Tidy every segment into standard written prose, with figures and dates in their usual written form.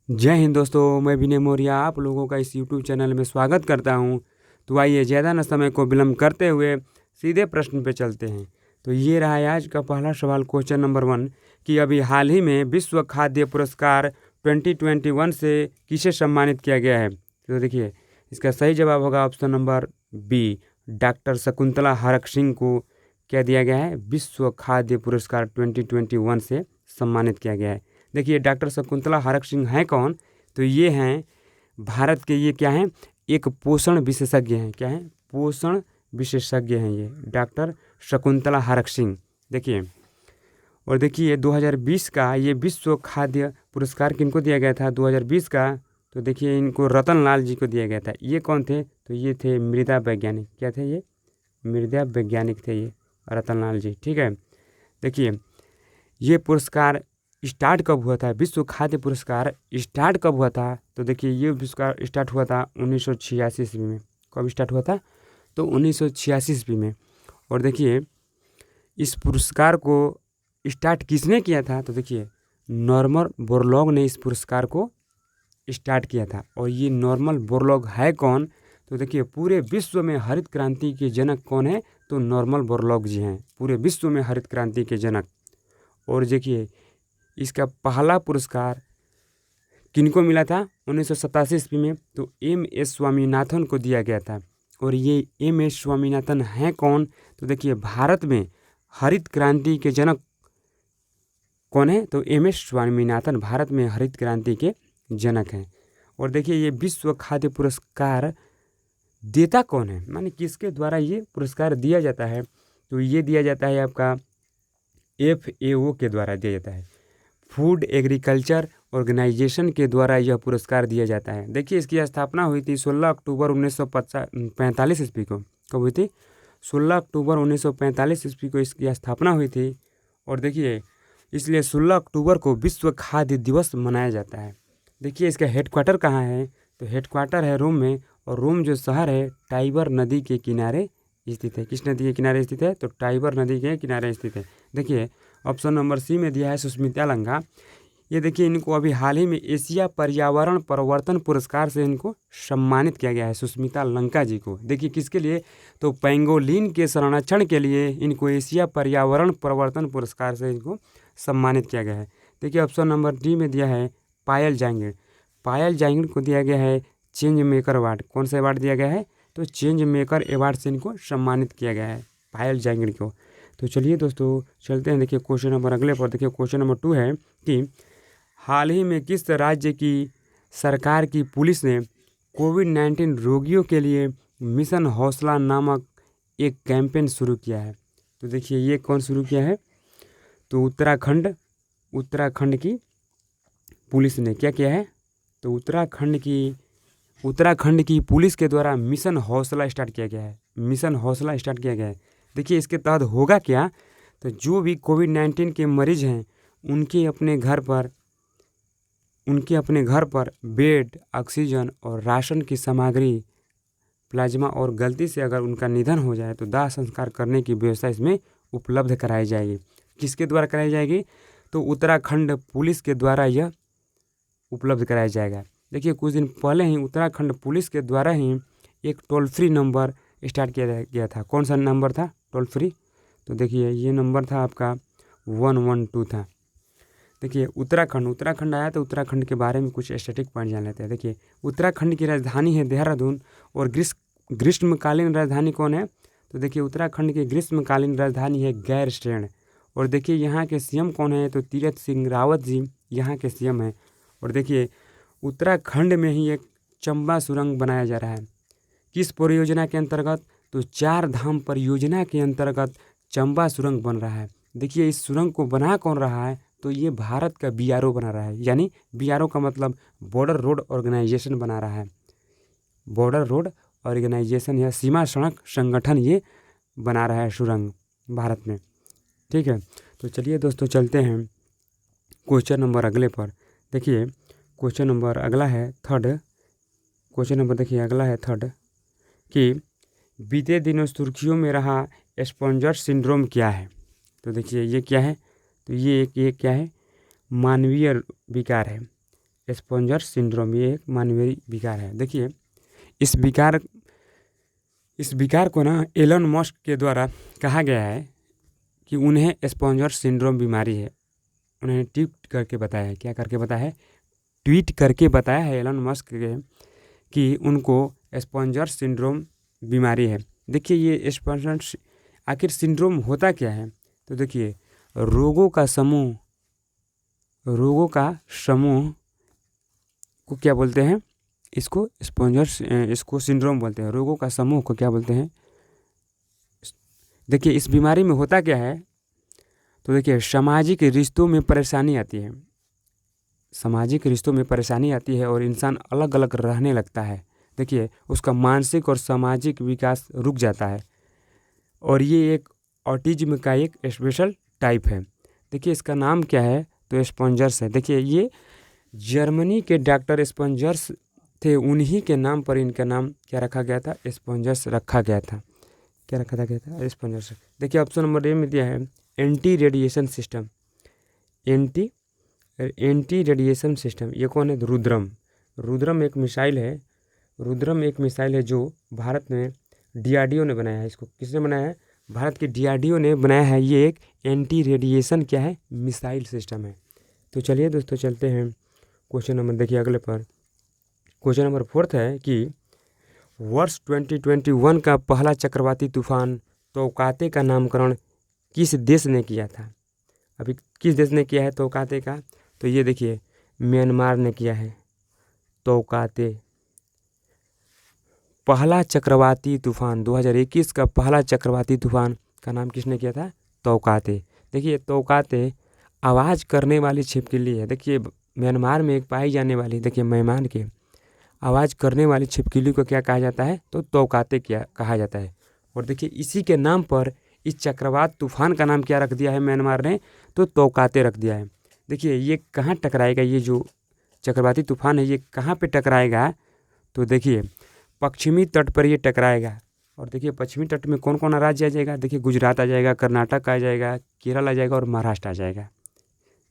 जय हिंद दोस्तों, मैं विनय मौर्य आप लोगों का इस यूट्यूब चैनल में स्वागत करता हूं। तो आइए ज़्यादा न समय को विलम्ब करते हुए सीधे प्रश्न पे चलते हैं। तो ये रहा है आज का पहला सवाल, क्वेश्चन नंबर 1 कि अभी हाल ही में विश्व खाद्य पुरस्कार 2021 से किसे सम्मानित किया गया है। तो देखिए, इसका सही जवाब होगा option number B, doctor Shakuntala Harak Singh को क्या दिया गया है, विश्व खाद्य पुरस्कार 2021 से सम्मानित किया गया है। देखिए, डॉक्टर शकुंतला हरक सिंह हैं कौन, तो ये हैं भारत के, ये क्या हैं, एक पोषण विशेषज्ञ हैं। क्या हैं? पोषण विशेषज्ञ हैं ये डॉक्टर शकुंतला हरक सिंह। देखिए, और देखिए 2020 का ये विश्व खाद्य पुरस्कार किनको दिया गया था 2020 का, तो देखिए इनको रतन लाल जी को दिया गया था। ये कौन थे, तो ये थे मृदा वैज्ञानिक। क्या थे ये? मृदा वैज्ञानिक थे ये रतन लाल जी। ठीक है, देखिए ये पुरस्कार स्टार्ट कब हुआ था, विश्व खाद्य पुरस्कार स्टार्ट कब हुआ था, तो देखिए ये पुरस्कार स्टार्ट हुआ था 1986 ईस्वी में। कब स्टार्ट हुआ था, तो 1986 ईस्वी में। और देखिए इस पुरस्कार को स्टार्ट किसने किया था, तो देखिए नॉर्मन बोरलॉग ने इस पुरस्कार को स्टार्ट किया था। और ये नॉर्मन बोरलॉग है कौन, तो देखिए पूरे विश्व में हरित क्रांति के जनक कौन है, तो नॉर्मन बोरलॉग जी हैं, पूरे विश्व में हरित क्रांति के जनक। और देखिए इसका पहला पुरस्कार किनको मिला था 1987 ईस्वी में, तो एम.एस. स्वामीनाथन को दिया गया था। और ये एम.एस. स्वामीनाथन हैं कौन, तो देखिए भारत में हरित क्रांति के जनक कौन है, तो एम.एस. स्वामीनाथन भारत में हरित क्रांति के जनक हैं। और देखिए ये विश्व खाद्य पुरस्कार देता कौन है, माने किसके द्वारा ये पुरस्कार दिया जाता है, तो ये दिया जाता है आपका FAO के द्वारा दिया जाता है, फूड एग्रीकल्चर ऑर्गेनाइजेशन के द्वारा यह पुरस्कार दिया जाता है। देखिए इसकी स्थापना हुई थी 16 अक्टूबर 1945 ईस्वी को। कब हुई थी? 16 अक्टूबर 1945 ईस्वी को इसकी स्थापना हुई थी। और देखिए इसलिए 16 अक्टूबर को विश्व खाद्य दिवस मनाया जाता है। देखिए इसका हेडक्वार्टर कहाँ है, तो हेडक्वार्टर है रोम में। और रोम जो शहर है टाइबर नदी के किनारे स्थित है। किस नदी के किनारे स्थित है, तो टाइबर नदी के किनारे स्थित है। देखिए ऑप्शन नंबर सी में दिया है सुष्मिता लंका। ये देखिए इनको अभी हाल ही में एशिया पर्यावरण परिवर्तन पुरस्कार से इनको सम्मानित किया गया है, सुष्मिता लंका जी को। देखिए किसके लिए, तो पेंगोलिन के संरक्षण के लिए इनको एशिया पर्यावरण परिवर्तन पुरस्कार से इनको सम्मानित किया गया है। देखिए ऑप्शन नंबर डी में दिया है पायल जांगिड़। पायल जांगिड़ को दिया गया है चेंज मेकर अवार्ड। कौन सा अवार्ड दिया गया है, तो चेंज मेकर अवार्ड से इनको सम्मानित किया गया है पायल जांगिड़ को। तो चलिए दोस्तों चलते हैं, देखिए क्वेश्चन नंबर अगले पर। देखिए क्वेश्चन नंबर 2 है कि हाल ही में किस राज्य की सरकार की पुलिस ने कोविड-19 रोगियों के लिए मिशन हौसला नामक एक कैंपेन शुरू किया है। तो देखिए ये कौन शुरू किया है, तो उत्तराखंड की पुलिस ने क्या किया है, तो उत्तराखंड की पुलिस के द्वारा मिशन हौसला स्टार्ट किया गया है। मिशन हौसला स्टार्ट किया गया है। देखिए इसके तहत होगा क्या, तो जो भी कोविड-19 के मरीज हैं उनके अपने घर पर बेड, ऑक्सीजन और राशन की सामग्री, प्लाज्मा, और गलती से अगर उनका निधन हो जाए तो दाह संस्कार करने की व्यवस्था इसमें उपलब्ध कराई जाएगी। किसके द्वारा कराई जाएगी, तो उत्तराखंड पुलिस के द्वारा यह उपलब्ध कराया जाएगा। देखिए कुछ दिन पहले ही उत्तराखंड पुलिस के द्वारा ही एक टोल फ्री नंबर स्टार्ट किया गया था। कौन सा नंबर था टोल फ्री, तो देखिए ये नंबर था आपका 112 था। देखिए उत्तराखंड आया तो उत्तराखंड के बारे में कुछ स्टैटिक पॉइंट जान लेते हैं। देखिए उत्तराखंड की राजधानी है देहरादून। और ग्रीष्मकालीन राजधानी कौन है, तो देखिए उत्तराखंड की ग्रीष्मकालीन राजधानी है गैरसैंण। और देखिए यहाँ के सीएम कौन है, तो तीरथ सिंह रावत जी यहाँ के सीएम हैं। और देखिए उत्तराखंड में ही एक चंबा सुरंग बनाया जा रहा है। किस परियोजना के अंतर्गत, तो 4 धाम परियोजना के अंतर्गत चंबा सुरंग बन रहा है। देखिए इस सुरंग को बना कौन रहा है, तो ये भारत का BRO बना रहा है। यानी BRO का मतलब बॉर्डर रोड ऑर्गेनाइजेशन बना रहा है। बॉर्डर रोड ऑर्गेनाइजेशन या सीमा सड़क संगठन ये बना रहा है सुरंग भारत में। ठीक है, तो चलिए दोस्तों चलते हैं क्वेश्चन नंबर अगले पर। देखिए क्वेश्चन नंबर अगला है थर्ड। क्वेश्चन नंबर देखिए अगला है थर्ड कि बीते दिनों सुर्खियों में रहा एस्पर्जर सिंड्रोम क्या है। तो देखिए ये क्या है, तो ये क्या है, मानवीय विकार है। एस्पर्जर सिंड्रोम, ये एक मानवीय विकार है। देखिए इस विकार को ना एलन मस्क के द्वारा कहा गया है कि उन्हें एस्पर्जर सिंड्रोम बीमारी है। उन्होंने ट्वीट करके बताया है, क्या करके बताया है, ट्वीट करके बताया है एलन मस्क के कि उनको एस्पर्जर सिंड्रोम बीमारी है। देखिए ये एस्पर्जर आखिर सिंड्रोम होता क्या है, तो देखिए रोगों का समूह को क्या बोलते हैं, इसको इसको सिंड्रोम बोलते हैं। रोगों का समूह को क्या बोलते हैं। देखिए इस बीमारी में होता क्या है, तो देखिए सामाजिक रिश्तों में परेशानी आती है, सामाजिक रिश्तों में परेशानी आती है और इंसान अलग अलग रहने लगता है। देखिए उसका मानसिक और सामाजिक विकास रुक जाता है और ये एक ऑटिज्म का एक स्पेशल टाइप है। देखिए इसका नाम क्या है, तो एस्पर्जर्स है। देखिए ये जर्मनी के डॉक्टर एस्पर्जर्स थे, उन्हीं के नाम पर इनका नाम क्या रखा गया था, एस्पर्जर्स रखा गया था। क्या रखा गया था, एस्पर्जर्स। देखिए ऑप्शन नंबर ए में दिया है anti radiation system. Anti radiation system ये कौन है, रुद्रम एक मिसाइल है जो भारत में डीआरडीओ ने बनाया है। इसको किसने बनाया है, भारत के डीआरडीओ ने बनाया है। ये एक एंटी रेडिएशन क्या है, मिसाइल सिस्टम है। तो चलिए दोस्तों चलते हैं क्वेश्चन नंबर, देखिए अगले पर क्वेश्चन नंबर 4 है कि वर्ष 2021 का पहला चक्रवाती तूफान तौकाते का नामकरण किस देश ने किया था। अभी किस देश ने किया है तौकाते का, तो ये देखिए म्यांमार ने किया है तौकाते। पहला चक्रवाती तूफान 2021 का पहला चक्रवाती तूफान का नाम किसने किया था, तौकाते। देखिए तौकाते आवाज़ करने वाली छिपकली है। देखिए म्यांमार में एक पाई जाने वाली, देखिए मेहमान के आवाज़ करने वाली छिपकली को क्या कहा जाता है, तो तौकाते क्या कहा जाता है। और देखिए इसी के नाम पर इस चक्रवात तूफान का नाम क्या रख दिया है म्यांमार ने, तो तौकाते रख दिया है। देखिए ये कहाँ टकराएगा, ये जो चक्रवाती तूफान है ये कहाँ पे टकराएगा, तो देखिए पश्चिमी तट पर ये टकराएगा। और देखिए पश्चिमी तट में कौन कौन राज्य आ जाएगा, देखिए गुजरात आ जाएगा, कर्नाटक आ जाएगा, केरल आ जाएगा और महाराष्ट्र आ जाएगा।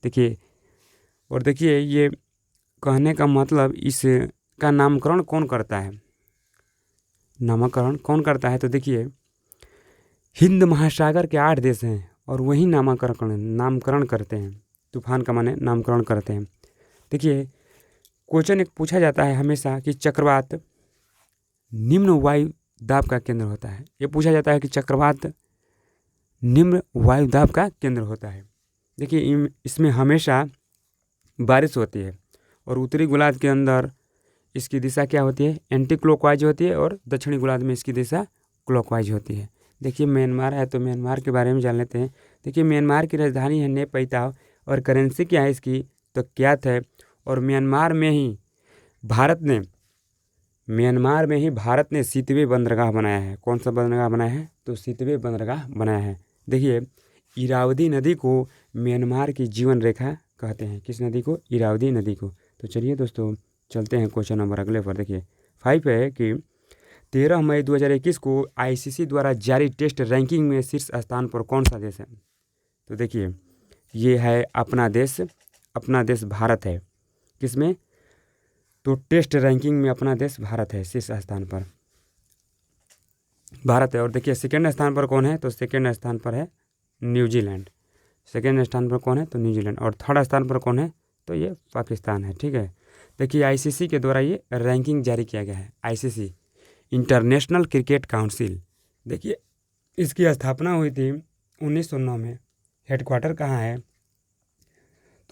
देखिए और देखिए ये कहने का मतलब इसका नामकरण कौन करता है, तो देखिए हिंद महासागर के 8 देश हैं और वही नामकरण करते हैं, तूफान का माने नामकरण करते हैं। देखिए क्वेश्चन एक पूछा जाता है हमेशा कि चक्रवात निम्न वायु दाब का केंद्र होता है। ये पूछा जाता है कि चक्रवात निम्न वायु दाब का केंद्र होता है। देखिए इसमें हमेशा बारिश होती है और उत्तरी गोलार्ध के अंदर इसकी दिशा क्या होती है, एंटी क्लॉकवाइज होती है और दक्षिणी गोलार्ध में इसकी दिशा क्लॉकवाइज होती है। देखिए म्यांमार है तो म्यांमार के बारे में जान लेते हैं। देखिए म्यांमार की राजधानी है नेपैताव और करेंसी क्या है इसकी, तो क्यात है। और म्यांमार में ही भारत ने सितवे बंदरगाह बनाया है। कौन सा बंदरगाह बनाया है, तो सितवे बंदरगाह बनाया है। देखिए इरावदी नदी को म्यांमार की जीवन रेखा कहते हैं। किस नदी को, इरावदी नदी को। तो चलिए दोस्तों चलते हैं क्वेश्चन नंबर अगले पर। देखिए 5 है कि 13 मई 2021 को आईसीसी द्वारा जारी टेस्ट रैंकिंग में शीर्ष स्थान पर कौन सा देश है, तो देखिए ये है अपना देश भारत है। किसमें, तो टेस्ट रैंकिंग में अपना देश भारत है, शीर्ष स्थान पर भारत है। और देखिए सेकेंड स्थान पर कौन है, तो सेकेंड स्थान पर है न्यूजीलैंड। सेकेंड स्थान पर कौन है, तो न्यूजीलैंड। और थर्ड स्थान पर कौन है, तो ये पाकिस्तान है। ठीक है, देखिए आईसीसी के द्वारा ये रैंकिंग जारी किया गया है। आईसीसी इंटरनेशनल क्रिकेट काउंसिल, देखिए इसकी स्थापना हुई थी 1909 में। हेडक्वार्टर कहाँ है,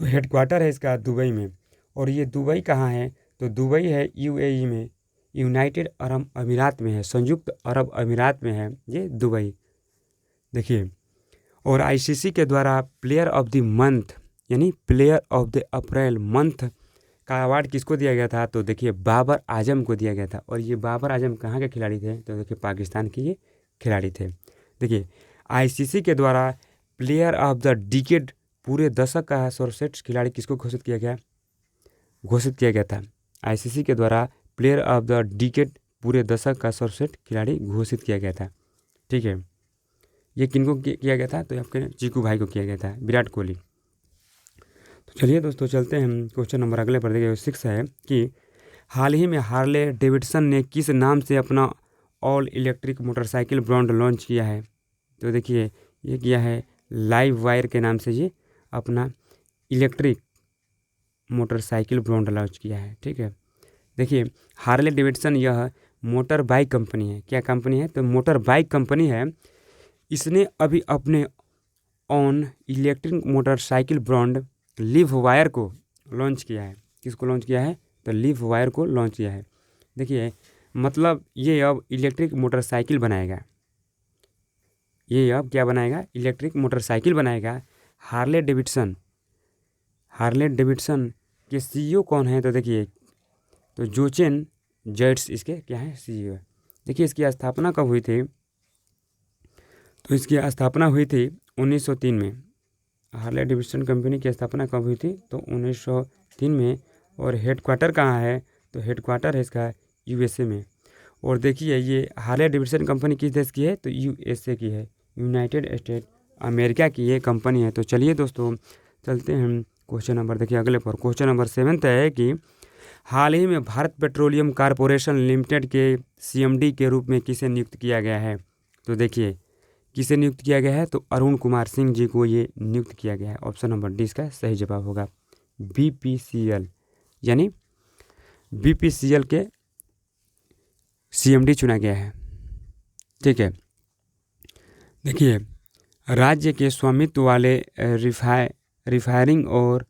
तो हेडक्वार्टर है इसका दुबई में। और ये दुबई कहाँ है, तो दुबई है यूएई में, यूनाइटेड अरब अमीरात में है, संयुक्त अरब अमीरात में है ये दुबई। देखिए और आईसीसी के द्वारा प्लेयर ऑफ द मंथ यानी player of the April month का अवार्ड किसको दिया गया था, तो देखिए बाबर आजम को दिया गया था। और ये बाबर आजम कहाँ के खिलाड़ी थे, तो देखिए पाकिस्तान के ये खिलाड़ी थे। देखिए आईसीसी के द्वारा प्लेयर ऑफ द डिकेड पूरे दशक का सर्वश्रेष्ठ खिलाड़ी किसको घोषित किया गया था। आईसीसी के द्वारा प्लेयर ऑफ द डिकेड पूरे दशक का सर्वश्रेष्ठ खिलाड़ी घोषित किया गया था। ठीक है, ये किनको किया गया था, तो आपके चीकू भाई को किया गया था, विराट कोहली। तो चलिए दोस्तों चलते हैं हम क्वेश्चन नंबर अगले पर। देखिए 6 है कि हाल ही में हार्ले डेविडसन ने किस नाम से अपना all electric motorcycle brand launch किया है। तो देखिए ये किया है लाइव वायर के नाम से ये अपना इलेक्ट्रिक मोटरसाइकिल ब्रांड लॉन्च किया है। ठीक है, देखिए हार्ले डेविडसन यह मोटर बाइक कंपनी है। क्या कंपनी है? तो मोटर बाइक कंपनी है। इसने अभी अपने on electric motorcycle brand live wire को लॉन्च किया है। किसको लॉन्च किया है? तो लिव वायर को लॉन्च किया है। देखिए मतलब ये अब इलेक्ट्रिक मोटरसाइकिल बनाएगा। ये अब क्या बनाएगा? इलेक्ट्रिक मोटरसाइकिल बनाएगा। हार्ले डेविडसन के सीईओ कौन है? तो देखिए तो जोचेन जेट्स इसके क्या है? सीईओ है। देखिए इसकी स्थापना कब हुई थी? तो इसकी स्थापना हुई थी 1903 में। हार्ले डेविडसन कंपनी की स्थापना कब हुई थी? तो 1903 में। और हेडक्वार्टर कहाँ है? तो हेडक्वार्टर है इसका यूएसए में। और देखिए ये हार्ले डेविडसन कंपनी किस देश की है? तो यूएसए की है, यूनाइटेड स्टेट अमेरिका की ये कंपनी है। तो चलिए दोस्तों चलते हैं हम क्वेश्चन नंबर देखिए अगले पर। क्वेश्चन नंबर 7 है कि हाल ही में भारत पेट्रोलियम कॉरपोरेशन लिमिटेड के सीएमडी के रूप में किसे नियुक्त किया गया है? तो देखिए किसे नियुक्त किया गया है? तो अरुण कुमार सिंह जी को ये नियुक्त किया गया है। ऑप्शन नंबर डी इसका सही जवाब होगा। बीपीसीएल यानी बीपीसीएल के सीएमडी चुना गया है। ठीक है, देखिए राज्य के स्वामित्व वाले रिफाइनिंग और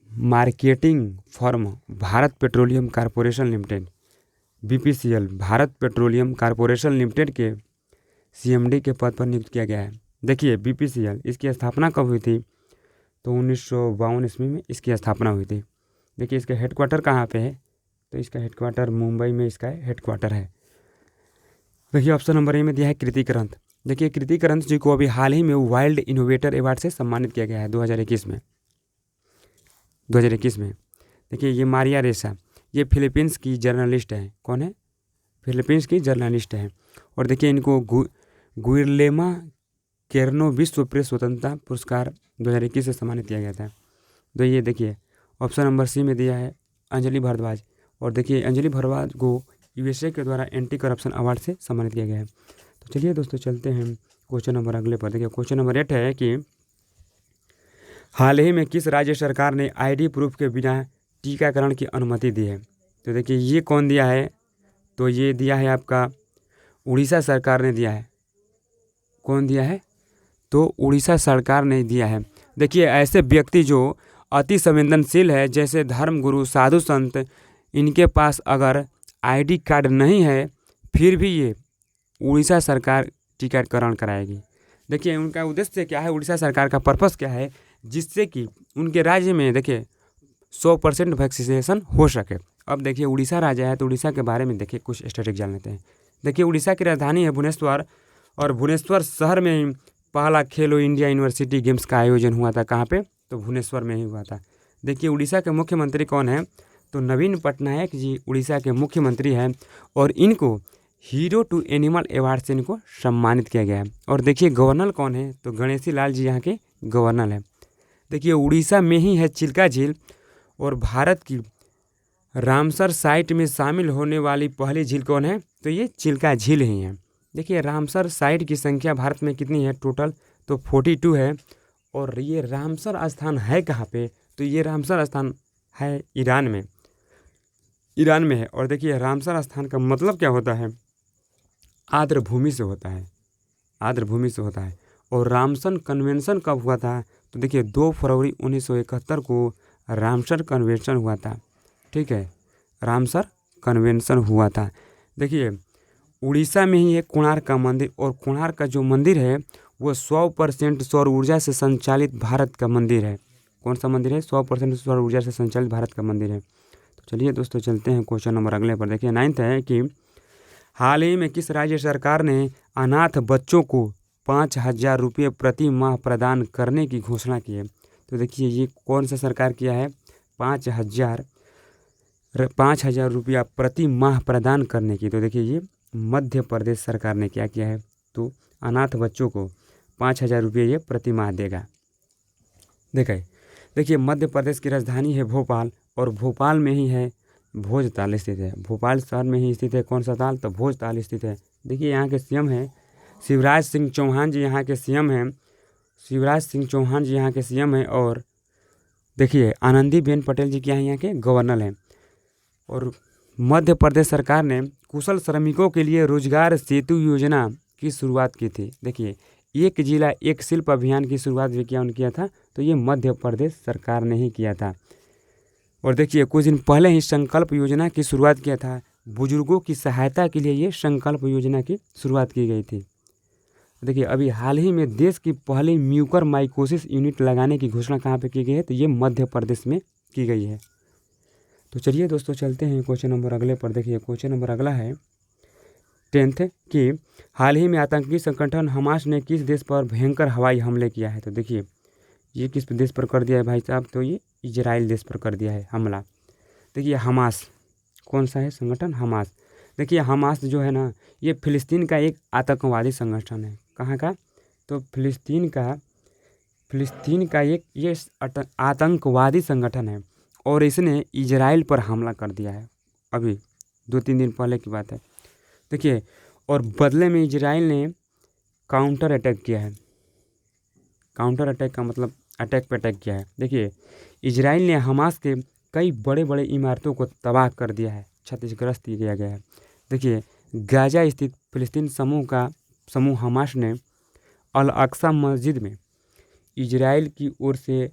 marketing firm Bharat petroleum corporation limited BPCL Bharat petroleum corporation limited के सीएमडी के पद पर नियुक्त किया गया है। देखिए बीपीसीएल इसकी स्थापना कब हुई थी? तो 1952 ईस्वी में इसकी स्थापना हुई थी। देखिए इसका हेडक्वार्टर कहाँ पे है? तो इसका हेडक्वार्टर मुंबई में इसका हेडक्वार्टर है। देखिए ऑप्शन नंबर ए में दिया है कृति करंत। देखिए कृति करंत जी को अभी हाल ही में वाइल्ड इनोवेटर अवार्ड से सम्मानित किया गया है 2021 में। देखिए ये मारिया रेसा ये फिलीपींस की जर्नलिस्ट है। कौन है? फिलीपींस की जर्नलिस्ट है। और देखिए इनको गुइलेमा केर्नो विश्व प्रेस स्वतंत्रता पुरस्कार 2021 से सम्मानित किया गया था। तो ये देखिए ऑप्शन नंबर सी में दिया है अंजलि भारद्वाज। और देखिए अंजलि भारद्वाज को यूएसए के द्वारा एंटी करप्शन अवार्ड से सम्मानित किया गया है। तो चलिए दोस्तों चलते हैं क्वेश्चन नंबर अगले पर। देखिए क्वेश्चन नंबर 8 है कि हाल ही में किस राज्य सरकार ने आईडी प्रूफ के बिना टीकाकरण की अनुमति दी है? तो देखिए ये कौन दिया है? तो ये दिया है आपका उड़ीसा सरकार ने दिया है। कौन दिया है? तो उड़ीसा सरकार ने दिया है। देखिए ऐसे व्यक्ति जो अति संवेदनशील है जैसे धर्म गुरु साधु संत, इनके पास अगर आईडी कार्ड नहीं है फिर भी ये उड़ीसा सरकार टीकाकरण कराएगी। देखिए उनका उद्देश्य क्या है? उड़ीसा सरकार का पर्पस क्या है? जिससे कि उनके राज्य में देखिए 100% वैक्सीनेशन हो सके। अब देखिए उड़ीसा राज्य है तो उड़ीसा के बारे में देखिए कुछ स्टैटिक जान लेते हैं। देखिए उड़ीसा की राजधानी है भुवनेश्वर और भुवनेश्वर शहर में ही पहला खेलो इंडिया यूनिवर्सिटी गेम्स का आयोजन हुआ था। कहाँ पे? तो भुवनेश्वर में ही हुआ था। देखिए उड़ीसा के मुख्यमंत्री कौन है? तो नवीन पटनायक जी उड़ीसा के मुख्यमंत्री हैं और इनको हीरो टू एनिमल अवार्ड से इनको सम्मानित किया गया है। और देखिए गवर्नर कौन है? तो गणेशी लाल जी यहाँ के गवर्नर हैं। देखिए उड़ीसा में ही है चिल्का झील और भारत की रामसर साइट में शामिल होने वाली पहली झील कौन है? तो ये चिल्का झील ही है। देखिए रामसर साइट की संख्या भारत में कितनी है टोटल? तो 42 है। और ये रामसर स्थान है कहाँ पे? तो ये रामसर स्थान है ईरान में है। और देखिए रामसर स्थान का मतलब क्या होता है? आर्द्र भूमि से होता है। और रामसर कन्वेंशन कब हुआ था? तो देखिए 2 फरवरी 1971 को रामसर कन्वेंशन हुआ था। ठीक है, रामसर कन्वेंशन हुआ था। देखिए उड़ीसा में ही है कोणार्क का मंदिर और कोणार्क का जो मंदिर है वो 100% सौर ऊर्जा से संचालित भारत का मंदिर है। कौन सा मंदिर है? 100% सौर ऊर्जा से संचालित भारत का मंदिर है। तो चलिए दोस्तों चलते हैं क्वेश्चन नंबर अगले पर। देखिए 9 है कि हाल ही में किस राज्य सरकार ने अनाथ बच्चों को 5,000 रुपये प्रति माह प्रदान करने की घोषणा की है? तो देखिए ये कौन सा सरकार किया है? 5,000 रुपया प्रति माह प्रदान करने की। तो देखिए ये मध्य प्रदेश सरकार ने क्या किया है? तो अनाथ बच्चों को 5,000 रुपये ये प्रति माह देगा। देखिए मध्य प्रदेश की राजधानी है भोपाल और भोपाल में ही है भोजताल स्थित है। भोपाल शहर में ही स्थित है कौन सा ताल, तो भोजताल स्थित है। देखिए यहाँ के सीएम हैं शिवराज सिंह चौहान जी, यहाँ के सीएम हैं शिवराज सिंह चौहान जी यहाँ के सीएम हैं। और देखिए आनंदीबेन पटेल जी क्या हैं यहाँ के गवर्नर हैं। और मध्य प्रदेश सरकार ने कुशल श्रमिकों के लिए रोजगार सेतु योजना की शुरुआत की थी। देखिए एक जिला एक शिल्प अभियान की शुरुआत भी किया था, तो ये मध्य प्रदेश सरकार ने ही किया था। और देखिए कुछ दिन पहले ही संकल्प योजना की शुरुआत किया था। बुजुर्गों की सहायता के लिए ये संकल्प योजना की शुरुआत की गई थी। देखिए अभी हाल ही में देश की पहली म्यूकर माइकोसिस यूनिट लगाने की घोषणा कहाँ पे की गई है, तो ये मध्य प्रदेश में की गई है। तो चलिए दोस्तों चलते हैं क्वेश्चन नंबर अगले पर। देखिए क्वेश्चन नंबर अगला है 10th कि हाल ही में आतंकी संगठन हमास ने किस देश पर भयंकर हवाई हमले किया है। तो देखिए ये किस देश पर कर दिया है भाई साहब, तो ये इजराइल देश पर कर दिया है हमला। देखिए हमास कौन सा है संगठन, हमास। देखिए हमास जो है ना ये फिलिस्तीन का एक आतंकवादी संगठन है। कहाँ का, तो फिलिस्तीन का एक ये आतंकवादी संगठन है और इसने इजराइल पर हमला कर दिया है। अभी 2-3 दिन पहले की बात है। देखिए और बदले में इजराइल ने काउंटर अटैक किया है। काउंटर अटैक का मतलब अटैक पे अटैक किया है। देखिए इजराइल ने हमास के कई बड़े बड़े इमारतों को तबाह कर दिया है, क्षतिग्रस्त किया गया है। देखिए गाजा स्थित फिलिस्तीन समूह हमास ने अल अक्सा मस्जिद में इजराइल की ओर से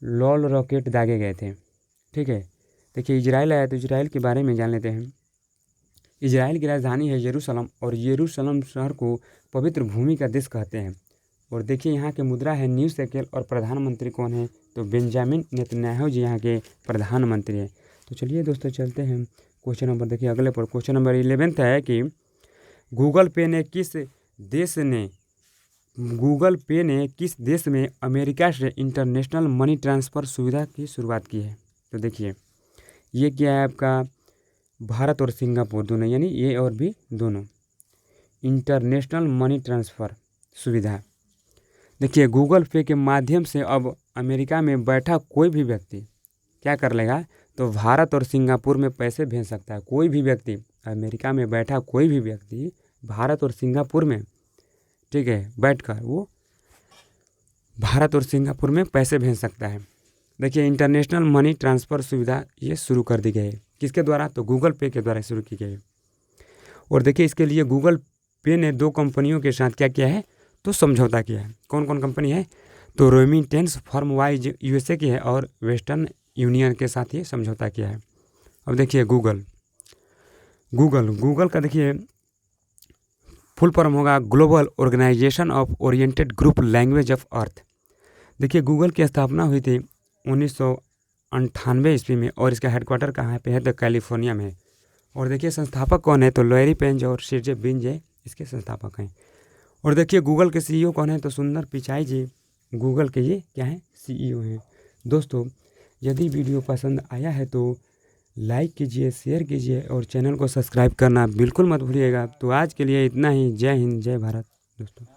लॉल रॉकेट दागे गए थे। ठीक है, देखिए इजराइल आया तो इजराइल के बारे में जान लेते हैं। इजराइल की राजधानी है यरूशलेम और यरूशलेम शहर को पवित्र भूमि का देश कहते हैं। और देखिए यहाँ के मुद्रा है न्यू शेकेल और प्रधानमंत्री कौन है, तो बेंजामिन नेतन्याहू जी यहाँ के प्रधानमंत्री हैं। तो चलिए दोस्तों चलते हैं क्वेश्चन नंबर, देखिए अगले पर क्वेश्चन नंबर 11 है कि गूगल पे ने किस देश में अमेरिका से इंटरनेशनल मनी ट्रांसफ़र सुविधा की शुरुआत की है। तो देखिए ये क्या है आपका भारत और सिंगापुर दोनों, यानी ये और भी दोनों इंटरनेशनल मनी ट्रांसफ़र सुविधा। देखिए गूगल पे के माध्यम से अब अमेरिका में बैठा कोई भी व्यक्ति क्या कर लेगा, तो भारत और सिंगापुर में पैसे भेज सकता है। कोई भी व्यक्ति अमेरिका में बैठा कोई भी व्यक्ति भारत और सिंगापुर में, ठीक है, बैठकर वो भारत और सिंगापुर में पैसे भेज सकता है। देखिए इंटरनेशनल मनी ट्रांसफ़र सुविधा ये शुरू कर दी गई है। किसके द्वारा, तो गूगल पे के द्वारा शुरू की गई है। और देखिए इसके लिए गूगल पे ने 2 कंपनियों के साथ क्या किया है, तो समझौता किया है। कौन कौन कंपनी है, तो रेमिटेंस फर्म वाइज यूएसए की है और वेस्टर्न यूनियन के साथ ये समझौता किया है। अब देखिए गूगल का देखिए फुल फॉर्म होगा global organization of oriented group language of earth. देखिए गूगल की स्थापना हुई थी 1998 ईस्वी में और इसका हेडक्वार्टर कहाँ पे है, तो कैलिफोर्निया में है। और देखिए संस्थापक कौन है, तो लैरी पेज और सर्जे ब्रिन इसके संस्थापक हैं। और देखिए गूगल के सीईओ कौन है, तो सुंदर पिचाई जी गूगल के ये क्या है, सीईओ हैं। दोस्तों यदि वीडियो पसंद आया है तो लाइक कीजिए, शेयर कीजिए और चैनल को सब्सक्राइब करना बिल्कुल मत भूलिएगा। तो आज के लिए इतना ही। जय हिंद, जय भारत दोस्तों।